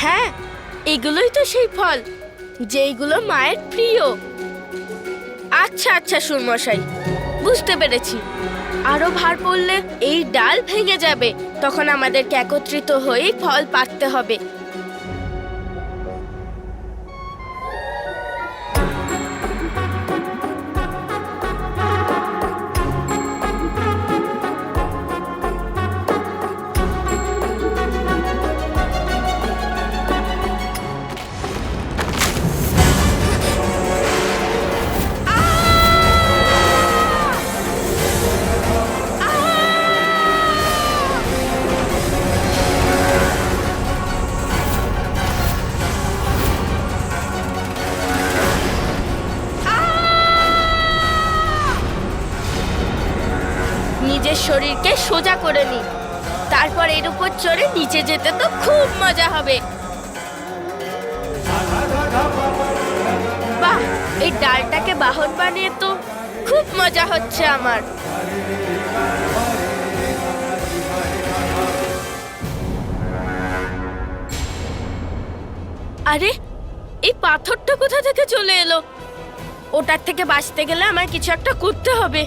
হ্যাঁ, এগুলোই তো সেই ফল যেইগুলো মায়ের প্রিয়। আচ্ছা আচ্ছা সুরমশাই, বুঝতে পেরেছি। আরো ভার পড়লে এই ডাল ভেঙে যাবে, তখন আমাদেরকে একত্রিত হয়ে ফল পাড়তে হবে। নিজের শরীরকে সোজা করে নি, তারপর এর উপর চড়ে নিচে যেতে তো খুব মজা হবে। বাহ, এই ডালটাকে বাহন বানিয়ে তো খুব মজা হচ্ছে আমার। আরে, এই পাথরটা কোথা থেকে চলে এলো? ওটার থেকে বাঁচতে গেলে আমায় কিছু একটা করতে হবে।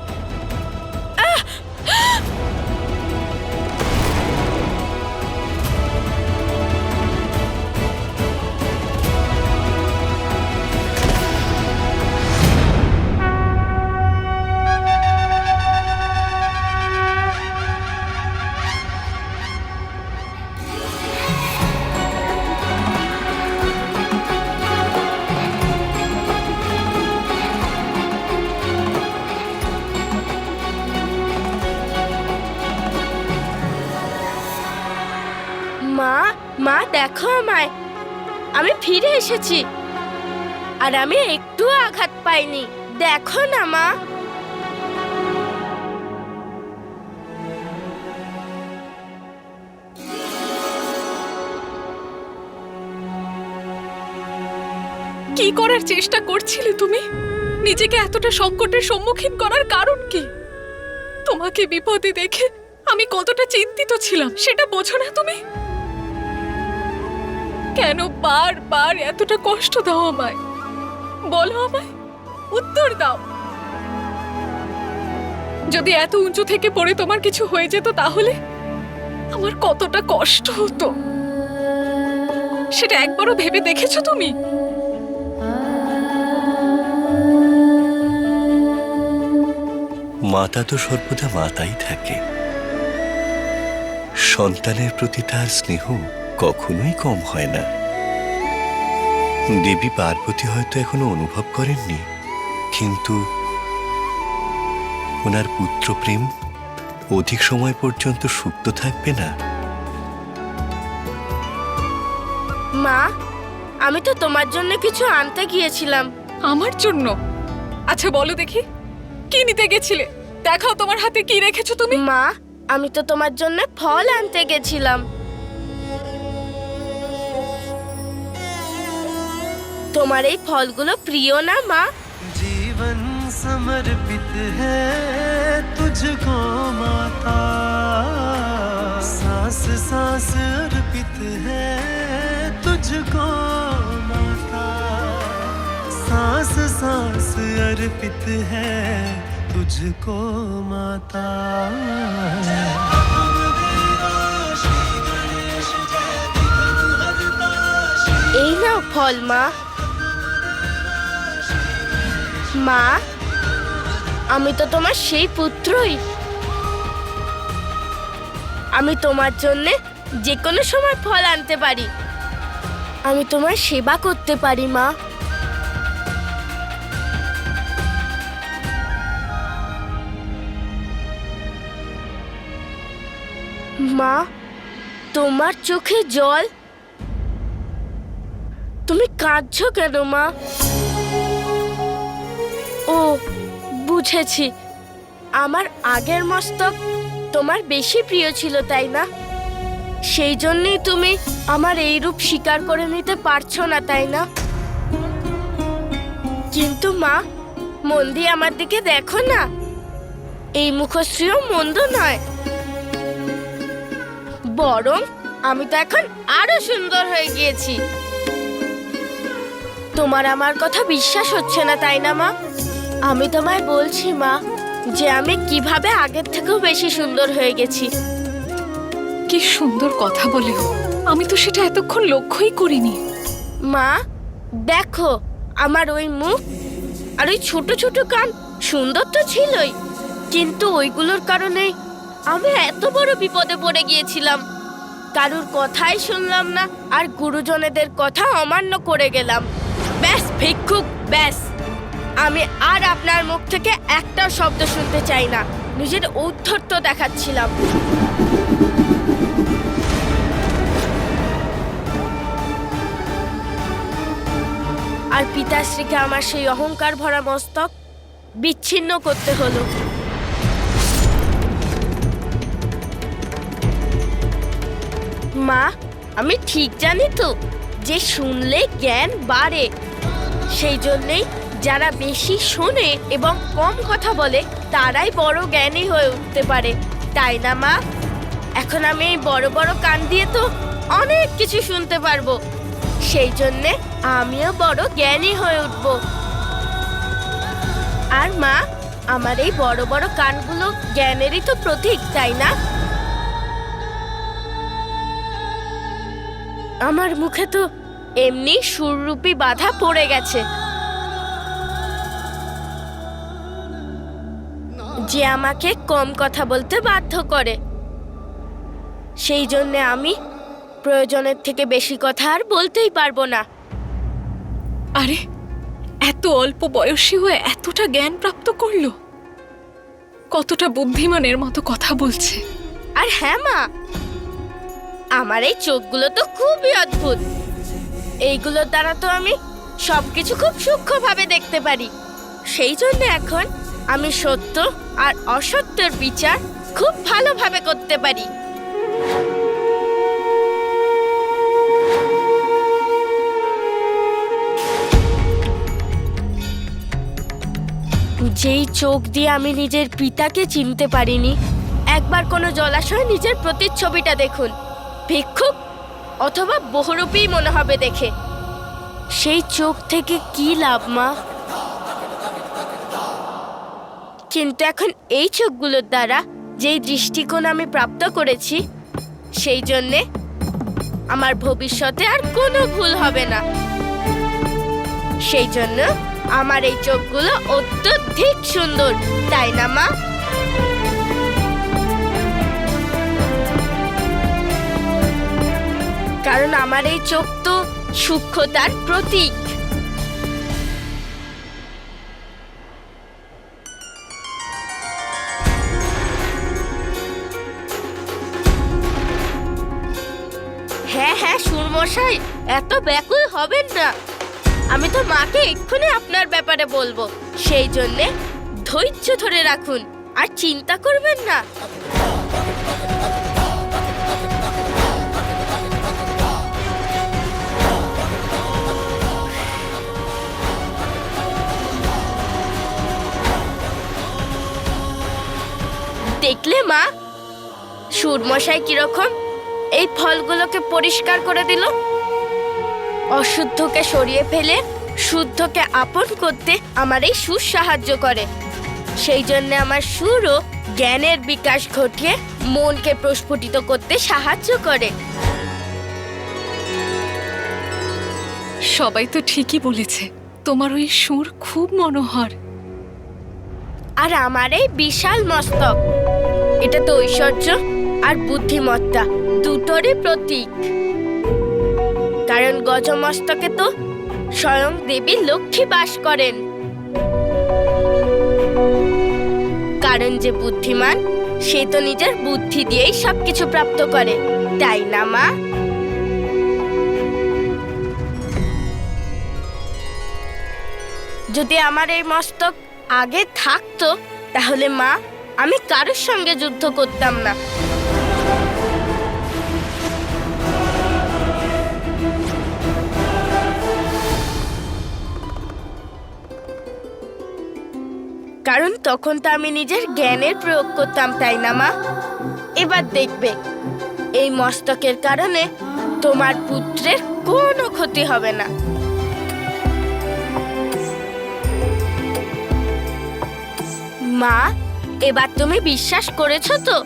মা, মা দেখো আমায়, আমি ফিরে এসেছি আর আমি একটুও আঘাত পাইনি। দেখো না মা। কি করার চেষ্টা করছিলে তুমি? নিজেকে এতটা সংকটের সম্মুখীন করার কারণ কি? তোমাকে বিপদে দেখে আমি কতটা চিন্তিত ছিলাম সেটা বোঝো না তুমি? কেন বারবার এতটা কষ্ট দাও আমায়? বলো আমায়, উত্তর দাও। যদি এত উঁচু থেকে পড়ে তোমার কিছু হয়ে যেত তাহলে আমার কতটা কষ্ট হতো সেটা একবারও ভেবে দেখেছো তুমি? মাতা তো সর্বদা মাতাই থাকে, সন্তানের প্রতি তার স্নেহ কখনোই কম হয় না। দেবী পার্বতী হয়তো এখনো অনুভব করেননি, কিন্তু ওনার পুত্র প্রেম অধিক সময় পর্যন্ত সুপ্ত থাকবে না। মা, আমি তো তোমার জন্য কিছু আনতে গিয়েছিলাম। আমার জন্য? আচ্ছা বলো দেখি, কি নিতে গেছিলে? দেখাও তোমার হাতে কি রেখেছো তুমি। মা, আমি তো তোমার জন্য ফল আনতে গেছিলাম। তোমার এই ফলগুলো প্রিয় না মা? जीवन समर्पित है तुझको माता, सांस सांस अर्पित है तुझको माता, सांस सांस अर्पित है तुझको माता। এই নাও ফল মা। মা, আমি তো তোমার সেই পুত্রই। আমি তোমার জন্য যে কোনো সময় ফল আনতে পারি। আমি তোমার সেবা করতে পারি মা। মা, তোমার চোখে জল, তুমি কাঁদছো কেন মা? ও, বুঝেছি, আমার আগের মস্তক তোমার বেশি প্রিয় ছিল, তাই না? সেই জন্যই তুমি আমার এই রূপ স্বীকার করে নিতে পারছো না, তাই না? কিন্তু মা, মন দিয়ে আমার দিকে দেখো না, এই মুখশ্রীও মন্দ নয়, বরং আমি তো এখন আরো সুন্দর হয়ে গিয়েছি। তোমার আমার কথা বিশ্বাস হচ্ছে না তাই না মা? আমি তোমায় বলছি মা যে আমি কিভাবে আগের থেকেও বেশি সুন্দর হয়ে গেছি। কি সুন্দর কথা বলে ও। আমি তো সেটা এতক্ষণ লক্ষ্যই করিনি। মা দেখো, আমার ওই মুখ আর ওই ছোট ছোট কান সুন্দর তো ছিলই, কিন্তু ওইগুলোর কারণে আমি এত বড় বিপদে পড়ে গিয়েছিলাম। কারুর কথাই শুনলাম না আর গুরুজনেদের কথা অমান্য করে গেলাম। ব্যাস ভিক্ষুক, ব্যাস। আমি আর আপনার মুখ থেকে একটা শব্দ শুনতে চাই না। নিজের ঔদ্ধত্য দেখাচ্ছিলাম। আর পিতাশ্রীকে আমার সেই অহংকার ভরা মস্তক বিচ্ছিন্ন করতে হলো। মা, আমি ঠিক জানি তো যে শুনলে জ্ঞান বাড়ে। সেই জন্যেই যারা বেশি শোনে এবং কম কথা বলে তারাই বড় জ্ঞানী হয়ে উঠতে পারে, তাই না মা? এখন আমি এই বড় বড় কান দিয়ে তো অনেক কিছু শুনতে পারবো। সেই জন্যে আমিও বড় জ্ঞানী হয়ে উঠব। আর মা, আমার এই বড় বড় কানগুলো জ্ঞানেরই তো প্রতীক, তাই না? আমার মুখে তো এমনি সুররূপী বাধা পড়ে গেছে, যে আমাকে কম কথা বলতে বাধ্য করে। সেই জন্য আমি প্রয়োজনের থেকে বেশি কথা আর বলতেই পারবো না। আরে, এত অল্প বয়সী হয়ে এতটা জ্ঞান প্রাপ্ত করলো। কতটা বুদ্ধিমানের মতো কথা বলছে। আর হ্যাঁ মা, আমার এই চোখগুলো তো খুবই অদ্ভুত। এইগুলোর দ্বারা তো আমি সবকিছু খুব সূক্ষ্মভাবে দেখতে পারি। সেই জন্য এখন আমি সত্য আর অসত্যের বিচার খুব ভালোভাবে করতে পারি। যেই চোখ দিয়ে আমি নিজের পিতাকে চিনতে পারিনি, একবার কোনো জলাশয়ে নিজের প্রতিচ্ছবিটা দেখুন, ভিক্ষুক অথবা বহুরূপী মনে হবে দেখে। সেই চোখ থেকে কি লাভ মা? কিন্তু এখন এই চোখগুলোর দ্বারা যেই দৃষ্টিকোণ আমি প্রাপ্ত করেছি, সেই জন্যে আমার ভবিষ্যতে আর কোনো ভুল হবে না। সেই জন্য আমার এই চোখগুলো অত্যধিক সুন্দর, তাই না মা? কারণ আমার এই চোখ তো সূক্ষ্মতার প্রতীক। হ্যাঁ হ্যাঁ সুরমশাই, এত ব্যাকুল হবেন না। আমি তো মাকে এক্ষুনি আপনার ব্যাপারে বলবো। সেই জন্যে ধৈর্য ধরে রাখুন আর চিন্তা করবেন না। দেখলে মা, সুরমশাই কিরকম এই ফলগুলোকে পরিষ্কার করে দিল। অশুদ্ধকে সরিয়ে ফেলে শুদ্ধকে আপন করতে আমার এই সুর সাহায্য করে। সেই জন্য আমার সুরও জ্ঞানের বিকাশ ঘটিয়ে মনকে প্রস্ফুটিত করতে সাহায্য করে। সবাই তো ঠিকই বলেছে, তোমার ওই সুর খুব মনোহর। আর আমার এই বিশাল মস্তক, এটা তো ঐশ্বর্য আর বুদ্ধিমত্তা দুটোরই প্রতীক। কারণ গজমস্তকে তো স্বয়ং দেবী লক্ষ্মী বাস করেন। কারণ যে বুদ্ধিমান, সে তো নিজের বুদ্ধি দিয়েই সবকিছু প্রাপ্ত করে, তাই না মা? যদি আমার এই মস্তক আগে থাকতো, তাহলে মা আমি কারোর সঙ্গে যুদ্ধ করতাম না। কারণ তখন তো আমি নিজের জ্ঞানের প্রয়োগ করতাম, তাই না মা? এবার দেখবে এই মস্তকের কারণে তোমার পুত্রের কোনো ক্ষতি হবে না। মা, এবার তুমি বিশ্বাস করেছো তো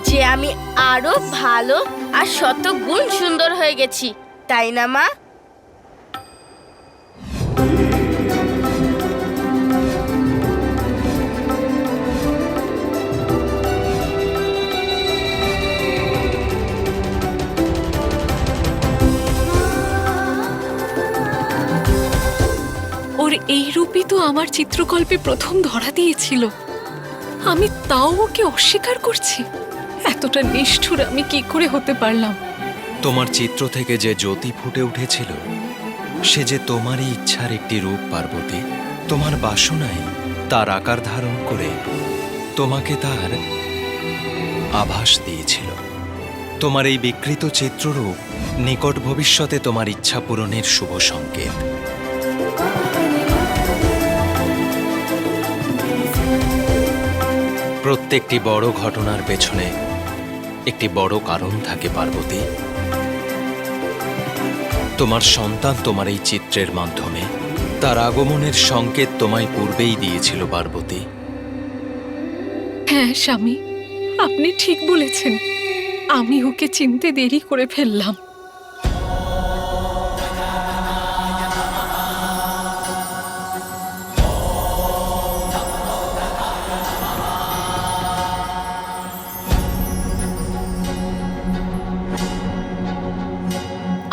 যে আমি আরো ভালো আর শত গুণ সুন্দর হয়ে গেছি, তাই না মা? ওর এই রূপই তো আমার চিত্রকল্পে প্রথম ধরা দিয়েছিল, আমি তাও ওকে অস্বীকার করছি। এতটা নিষ্ঠুর আমি কি করে হতে পারলাম? তোমার চিত্র থেকে যে জ্যোতি ফুটে উঠেছিল সে যে তোমারই ইচ্ছার একটি রূপ, পার্বতী। তোমার বাসনায় তার আকার ধারণ করে তোমাকে তার আভাস দিয়েছিল। তোমার এই বিকৃত চিত্ররূপ নিকট ভবিষ্যতে তোমার ইচ্ছা পূরণের শুভ সংকেত। প্রত্যেকটি বড় ঘটনার পেছনে একটি বড় কারণ থাকে, পার্বতী। তোমার সন্তান তোমার এই চিত্রের মাধ্যমে তার আগমনের সংকেত তোমায় পূর্বেই দিয়েছিল, পার্বতী। হ্যাঁ স্বামী, আপনি ঠিক বলেছেন, আমি ওকে চিনতে দেরি করে ফেললাম।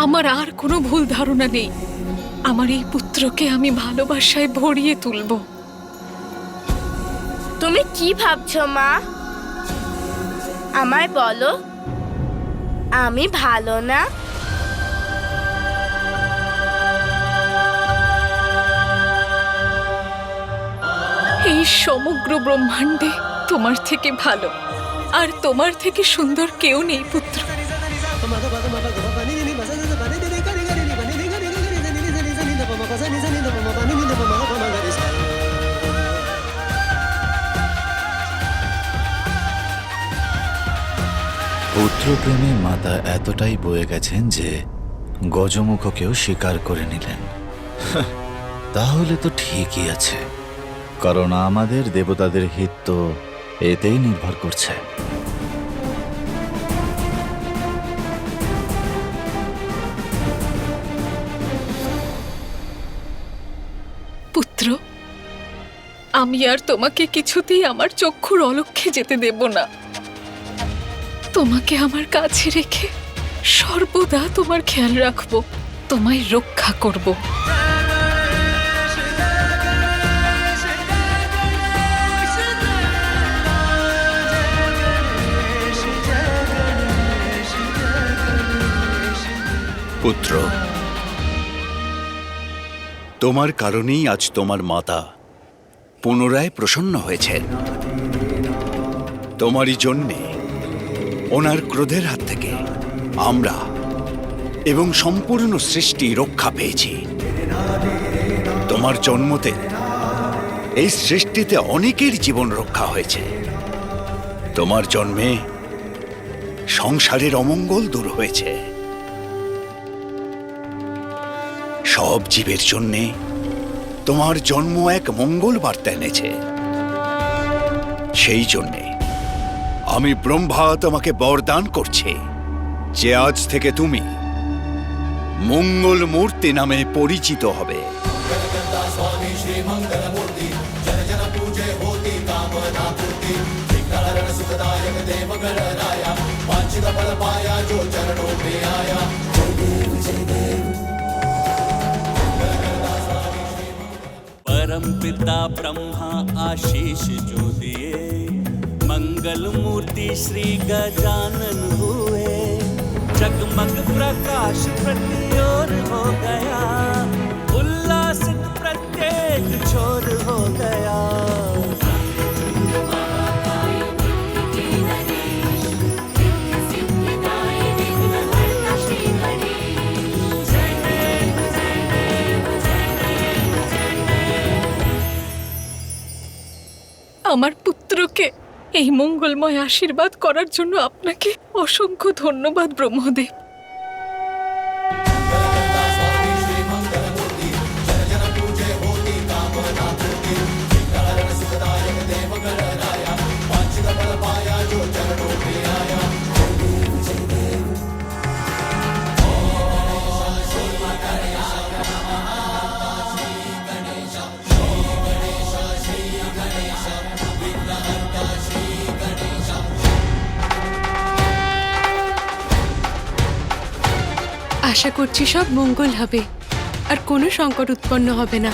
আমার আর কোনো ভুল ধারণা নেই। আমার এই পুত্রকে আমি ভালোবাসায় ভরিয়ে তুলব। তুমি কি ভাবছো মা? আমায় বলো, আমি ভালো না? এই সমগ্র ব্রহ্মাণ্ডে তোমার থেকে ভালো আর তোমার থেকে সুন্দর কেউ নেই পুত্র। পুত্রপ্রেমে মাতা এতটাই বয়ে গেছেন যে গজমুখকেও স্বীকার করে নিলেন। তাহলে তো ঠিকই আছে, কারণ আমাদের দেবতাদের হিত তো এতেই নির্ভর করছে। পুত্র, আমি আর তোমাকে কিছুতেই আমার চক্ষুর অলক্ষ্যে যেতে দেব না। তোমাকে আমার কাছে রেখে সর্বদা তোমার খেয়াল রাখবো, তোমায় রক্ষা করব। পুত্র, তোমার কারণেই আজ তোমার মাতা পুনরায় প্রসন্ন হয়েছেন। তোমারই জন্যে ওনার ক্রোধের হাত থেকে আমরা এবং সম্পূর্ণ সৃষ্টি রক্ষা পেয়েছি। তোমার জন্মতে এই সৃষ্টিতে অনেকের জীবন রক্ষা হয়েছে। তোমার জন্মে সংসারের অমঙ্গল দূর হয়েছে। সব জীবের জন্যে তোমার জন্ম এক মঙ্গল বার্তা এনেছে। সেই জন্যে আমি ব্রহ্মা তোমাকে বরদান করছি যে আজ থেকে তুমি মঙ্গল মূর্তি নামে পরিচিত হবে। परम पिता ब्रह्मा आशीष जो दिए, मंगल मूर्ति श्री गजानन हुए। जगमग प्रकाश प्रतिओर हो गया, उल्लासित प्रत्येक छोर हो गया। আমার পুত্রকে এই মঙ্গলময় আশীর্বাদ করার জন্য আপনাকে অসংখ্য ধন্যবাদ ব্রহ্মদেব। আশা করছি সব মঙ্গল হবে আর কোনো সংকট উৎপন্ন হবে না।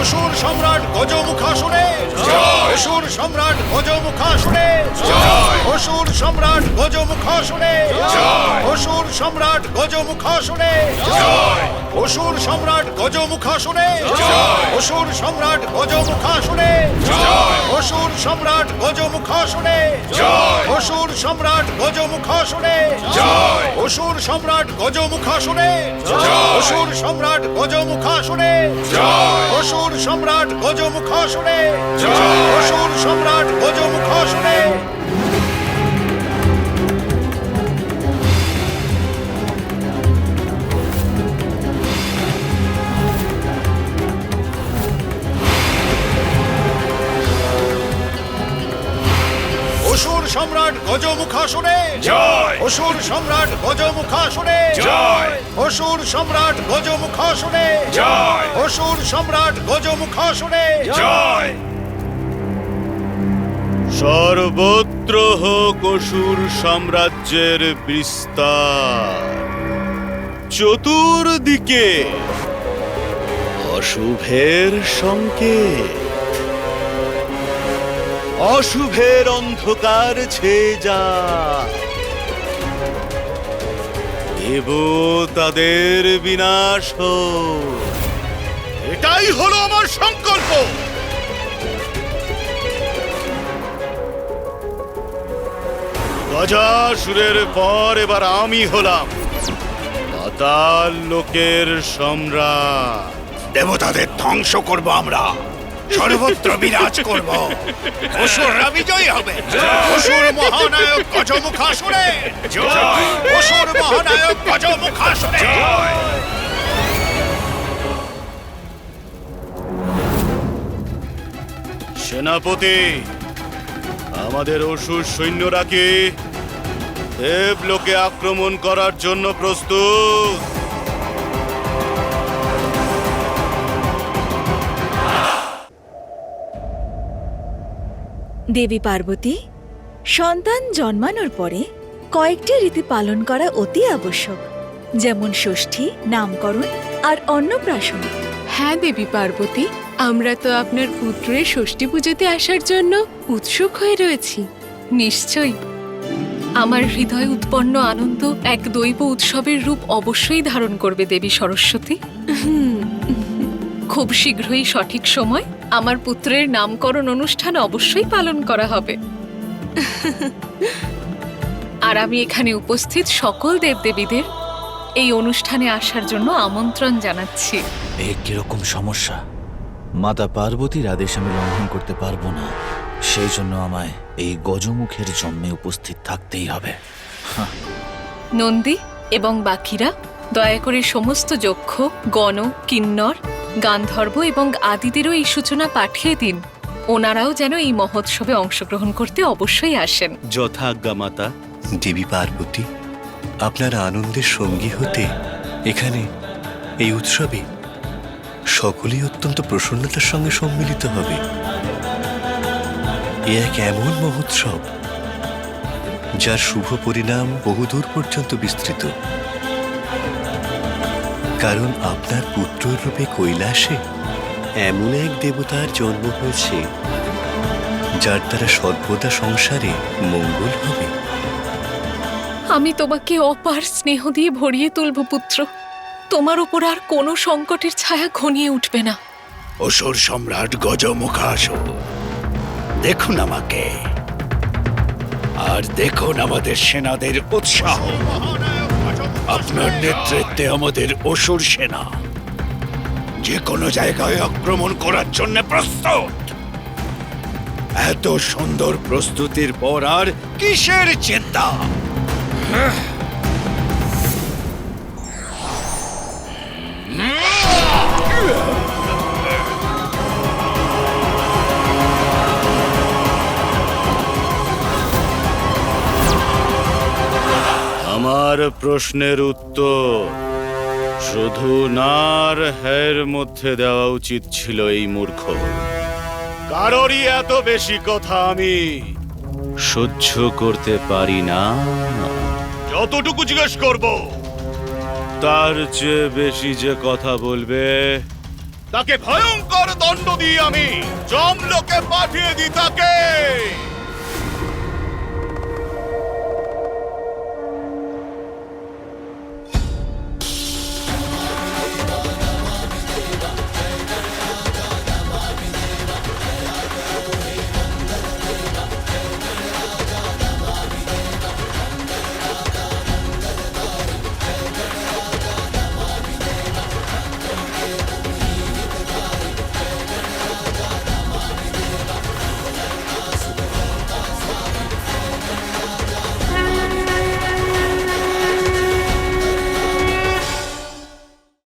অসুর সম্রাট গজমুখাসুরে অসুর সম্রাট গজমুখাসুরে অসুর সম্রাট গজমুখাসুরে অসুর সম্রাট গজমুখাসুরে অসুর সম্রাট গজমুখাসুরে অসুর সম্রাট গজমুখাসুরে অসুর সম্রাট গজমুখাসুরে অসুর সম্রাট গজমুখাসুরে অসুর সম্রাট গজমুখাসুরে অসুর সম্রাট গজমুখাসুরে অসুর সম্রাট গজমুখাসুরে অসুর সম্রাট গজমুখাসুরে অসুর সম্রাট গজমুখাসুরে জয় অসুর সম্রাট গজমুখাসুরে জয় অসুর সম্রাট গজমুখাসুরে জয় অসুর সম্রাট গজমুখাসুরে জয় সর্বত্র হোক অসুর সাম্রাজ্যের বিস্তার, চতুর্দিকে অশুভের সংকেত, অশুভের অন্ধকার ছেয়ে যায়, দেবতাদের বিনাশ হোক। এটাই হলো আমার সংকল্প। গজাসুরের পর এবার আমি হলাম পাতাল লোকের সম্রাট। দেবতাদের ধ্বংস করব আমরা, সর্বত্র বিরাজ করব, অসুররা বিজয়ী হবে। অসুর মহানায়ক গজমুখাসুরে জয় অসুর মহানায়ক গজমুখাসুরে জয়। সেনাপতি, আমাদের অসুর সৈন্যরা কি দেবলোকে আক্রমণ করার জন্য প্রস্তুত? দেবী পার্বতী, সন্তান জন্মানোর পরে কয়েকটি রীতি পালন করা অতি আবশ্যক, যেমন ষষ্ঠী, নামকরণ আর অন্নপ্রাশন। হ্যাঁ দেবী পার্বতী, আমরা তো আপনার পুত্রের ষষ্ঠী পুজোতে আসার জন্য উৎসুক হয়ে রয়েছি। নিশ্চয়ই আমার হৃদয়ে উৎপন্ন আনন্দ এক দৈব উৎসবের রূপ অবশ্যই ধারণ করবে দেবী সরস্বতী। খুব শীঘ্রই সঠিক সময় আমার পুত্রের নামকরণ অনুষ্ঠান অবশ্যই পালন করা হবে। আর আমি এখানে উপস্থিত সকল দেবদেবীদের এই অনুষ্ঠানে আসার জন্য আমন্ত্রণ জানাচ্ছি। এই কিরকম সমস্যা? মাতা পার্বতীর আদেশ আমি লঙ্ঘন করতে পারবো না, সেই জন্য আমায় এই গজমুখের জন্মে উপস্থিত থাকতেই হবে। নন্দী এবং বাকিরা দয়া করে সমস্ত যক্ষ, গণ, কিন্নর, গান্ধর্ব এবং আদিদেরও এই সূচনা পাঠিয়ে দিন। ওনারাও যেন এই মহোৎসবে অংশগ্রহণ করতে অবশ্যই আসেন। যথাজ্ঞা মাতা। দেবী পার্বতী, আপনার আনন্দের সঙ্গী হতে এখানে এই উৎসবে সকলেই অত্যন্ত প্রসন্নতার সঙ্গে সম্মিলিত হবে। এ এক এমন মহোৎসব যার শুভ পরিণাম বহুদূর পর্যন্ত বিস্তৃত, কারণ আপনার পুত্র রূপে কৈলাসে এমন এক দেবতার জন্ম হয়েছে যার দ্বারা সর্বদা সংসারে মঙ্গল হবে। আমি তোমাকে অপার স্নেহ দিয়ে ভরিয়ে তুলব পুত্র। তোমার উপর আর কোনো সংকটের ছায়া ঘনিয়ে উঠবে না। অসুর সম্রাট গজমুখাসুর দেখুন আমাকে, আর দেখুন আমাদের সেনাদের উৎসাহ। আপনার নেতৃত্বে আমাদের অসুর সেনা যে কোনো জায়গায় আক্রমণ করার জন্য প্রস্তুত। এত সুন্দর প্রস্তুতির পর আর কিসের চিন্তা? আমার প্রশ্নের উত্তর শুধু নার হ্যার মধ্যে দেওয়া উচিত ছিল এই মূর্খ। কারোরই এত বেশি কথা আমি সহ্য করতে পারি না। যতটুকু জিজ্ঞেস করব তার চেয়ে বেশি যে কথা বলবে তাকে ভয়ঙ্কর দণ্ড দিয়ে আমি যমলোকে পাঠিয়ে দিই তাকে।